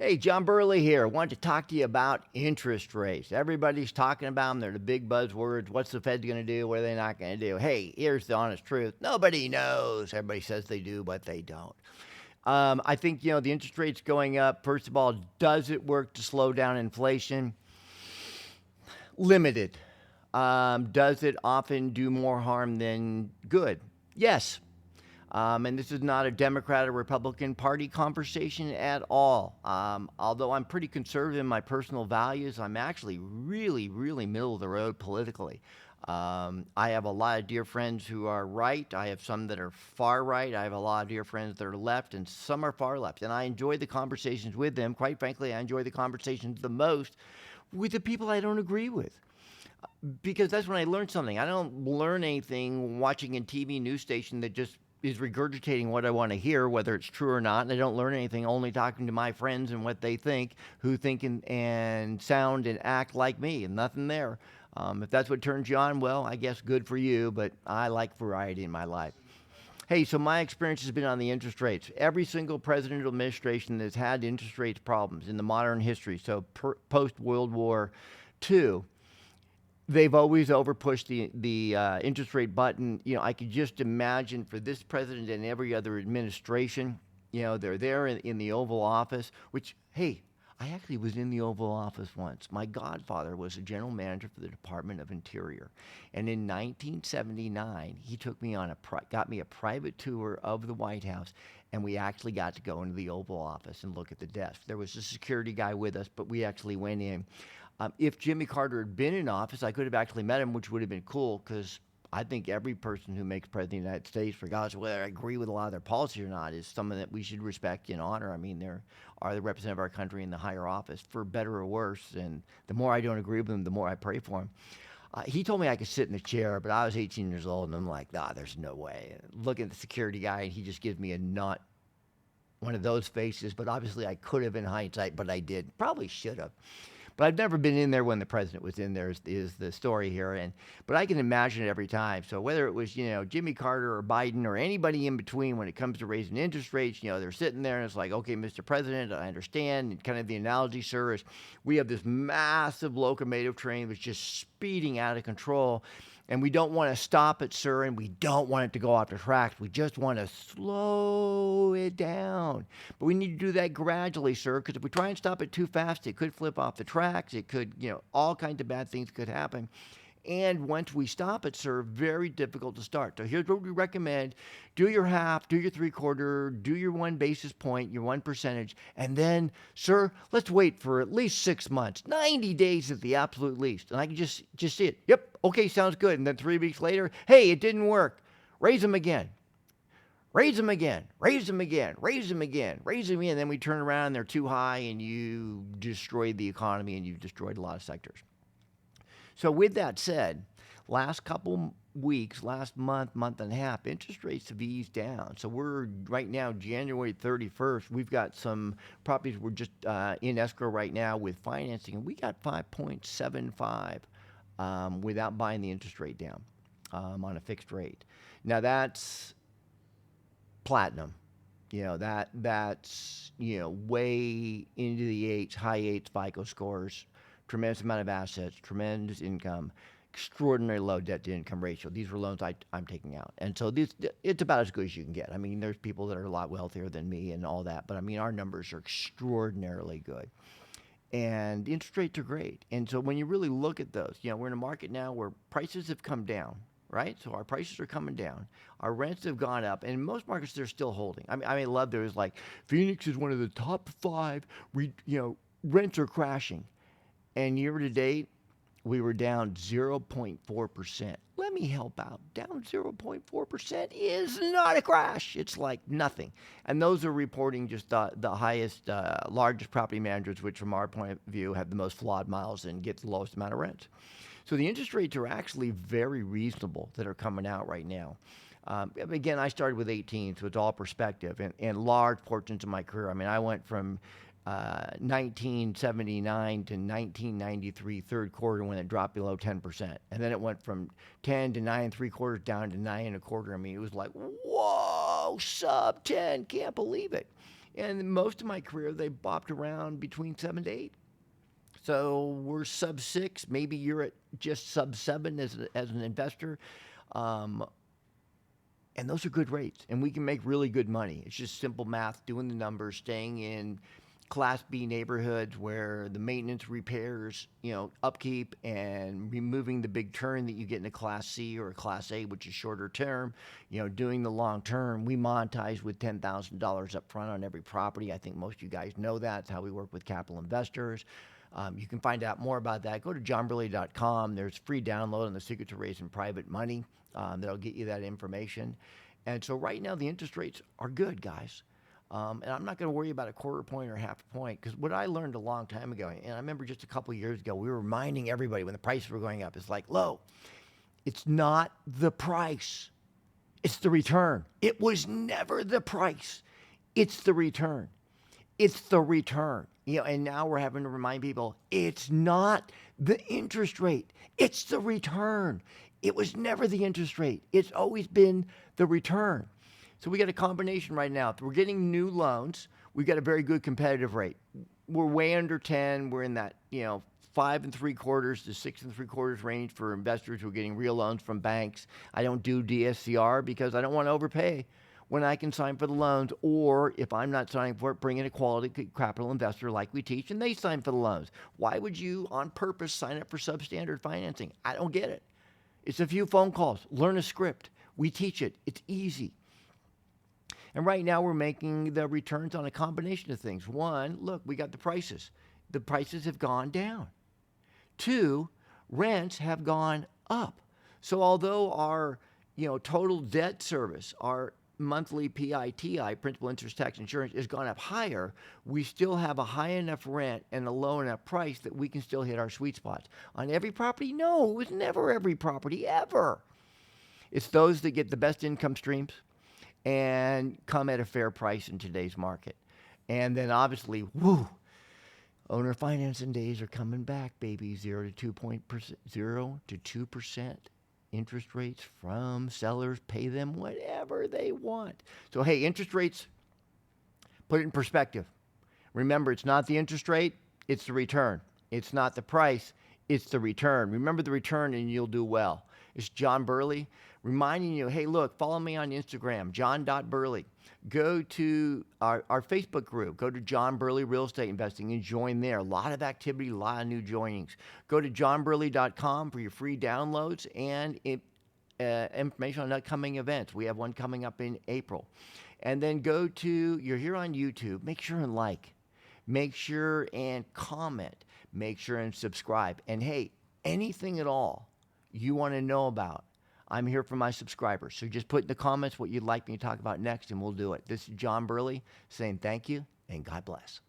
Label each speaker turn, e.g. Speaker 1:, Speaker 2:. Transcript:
Speaker 1: Hey, John Burley here. Wanted to talk to you about interest rates. Everybody's talking about them. They're the big buzzwords. What's the Fed going to do? What are they not going to do? Hey, here's the honest truth. Nobody knows. Everybody says they do, but they don't. I think, the interest rates going up, first of all, does it work to slow down inflation? Limited. Does it often do more harm than good? Yes. And this is not a Democrat or Republican Party conversation at all. Although I'm pretty conservative in my personal values, I'm actually really, really middle of the road politically. I have a lot of dear friends who are right. I have some that are far right. I have a lot of dear friends that are left, and some are far left. And I enjoy the conversations with them. Quite frankly, I enjoy the conversations the most with the people I don't agree with, because that's when I learn something. I don't learn anything watching a TV news station that just is regurgitating what I want to hear, whether it's true or not. And I don't learn anything only talking to my friends and what they think, who think and sound and act like me, and nothing there. If that's what turns you on, well, I guess good for you, but I like variety in my life. Hey, so my experience has been on the interest rates. Every single presidential administration that's had interest rates problems in the modern history, so post World War II, they've always overpushed the interest rate button. I could just imagine for this president and every other administration, they're there in the Oval Office, which, hey, I actually was in the Oval Office once. My godfather was a general manager for the Department of Interior. And in 1979, he took me on got me a private tour of the White House, and we actually got to go into the Oval Office and look at the desk. There was a security guy with us, but we actually went in. If Jimmy Carter had been in office, I could have actually met him, which would have been cool, because I think every person who makes president of the United States, regardless of whether I agree with a lot of their policies or not, is someone that we should respect and honor. I mean, they are the representative of our country in the higher office, for better or worse. And the more I don't agree with them, the more I pray for him. He told me I could sit in the chair, but I was 18 years old, and I'm like, nah, there's no way. Looking at the security guy, and he just gives me a not one of those faces. But obviously, I could have in hindsight, but I did. Probably should have. But I've never been in there when the president was in there is the story here. But I can imagine it every time. So whether it was, Jimmy Carter or Biden or anybody in between when it comes to raising interest rates, they're sitting there and it's like, okay, Mr. President, I understand. And kind of the analogy, sir, is we have this massive locomotive train that's just speeding out of control. And we don't want to stop it, sir, and we don't want it to go off the tracks. We just want to slow it down. But we need to do that gradually, sir, because if we try and stop it too fast, it could flip off the tracks. It could, all kinds of bad things could happen. And once we stop it, sir, very difficult to start. So here's what we recommend. Do your half, do your three-quarter, do your 1 basis point, your 1%. And then, sir, let's wait for at least 6 months, 90 days at the absolute least. And I can just see it. Yep, okay, sounds good. And then 3 weeks later, hey, it didn't work. Raise them again. Raise them again, raise them again, raise them again, raise them again. And then we turn around and they're too high and you destroyed the economy and you've destroyed a lot of sectors. So with that said, last couple weeks, last month, month and a half, interest rates have eased down. So we're right now, January 31st, we've got some properties we're just in escrow right now with financing, and we got 5.75 without buying the interest rate down on a fixed rate. Now that's platinum. That's way into the eights, high eights FICO scores, tremendous amount of assets, tremendous income, extraordinary low debt to income ratio. These were loans I'm taking out. And so it's about as good as you can get. I mean, there's people that are a lot wealthier than me and all that, but I mean, our numbers are extraordinarily good. And interest rates are great. And so when you really look at those, we're in a market now where prices have come down, right? So our prices are coming down. Our rents have gone up. And in most markets, they're still holding. I love there's like, Phoenix is one of the top 5, rents are crashing. And year to date, we were down 0.4%. Let me help out. Down 0.4% is not a crash. It's like nothing. And those are reporting just the highest, largest property managers, which from our point of view have the most flawed miles and get the lowest amount of rent. So the interest rates are actually very reasonable that are coming out right now. Again, I started with 18, so it's all perspective. And large portions of my career, I went from 1979 to 1993 third quarter when it dropped below 10%. And then it went from 10 to 9.75 down to 9.25. It was like, whoa, sub 10, can't believe it. And most of my career, they bopped around between 7 to 8. So we're sub 6. Maybe you're at just sub 7 as an investor. Um, and those are good rates. And we can make really good money. It's just simple math, doing the numbers, staying in Class B neighborhoods where the maintenance, repairs, upkeep, and removing the big turn that you get in a Class C or a Class A, which is shorter term. Doing the long term, we monetize with $10,000 up front on every property. I think most of you guys know that. It's how we work with capital investors. You can find out more about that. Go to johnburley.com. There's free download on the secret to raising private money. That'll get you that information. And so right now the interest rates are good, guys. And I'm not going to worry about a quarter point or half a point, because what I learned a long time ago, and I remember just a couple of years ago, we were reminding everybody when the prices were going up, it's like, it's not the price, it's the return. It was never the price, it's the return. It's the return. And now we're having to remind people, it's not the interest rate, it's the return. It was never the interest rate. It's always been the return. So we got a combination right now. If we're getting new loans, we've got a very good competitive rate. We're way under 10. We're in that, 5 3/4 to 6 3/4 range for investors who are getting real loans from banks. I don't do DSCR because I don't want to overpay when I can sign for the loans, or if I'm not signing for it, bring in a quality capital investor like we teach, and they sign for the loans. Why would you, on purpose, sign up for substandard financing? I don't get it. It's a few phone calls. Learn a script. We teach it. It's easy. And right now we're making the returns on a combination of things. One, look, we got the prices. The prices have gone down. Two, rents have gone up. So although our, total debt service, our monthly PITI, principal, interest, tax, insurance, has gone up higher, we still have a high enough rent and a low enough price that we can still hit our sweet spots. On every property? No, it was never every property, ever. It's those that get the best income streams and come at a fair price in today's market. And then obviously, owner financing days are coming back, baby. 0 to 2% interest rates from sellers. Pay them whatever they want. So, hey, interest rates, put it in perspective. Remember, it's not the interest rate, it's the return. It's not the price, it's the return. Remember the return and you'll do well. It's John Burley reminding you, hey, look, follow me on Instagram, john.burley. Go to our Facebook group. Go to John Burley Real Estate Investing and join there. A lot of activity, a lot of new joinings. Go to johnburley.com for your free downloads and information on upcoming events. We have one coming up in April. And then you're here on YouTube, make sure and like. Make sure and comment. Make sure and subscribe. And hey, anything at all you want to know about, I'm here for my subscribers. So just put in the comments what you'd like me to talk about next, and we'll do it. This is John Burley saying thank you, and God bless.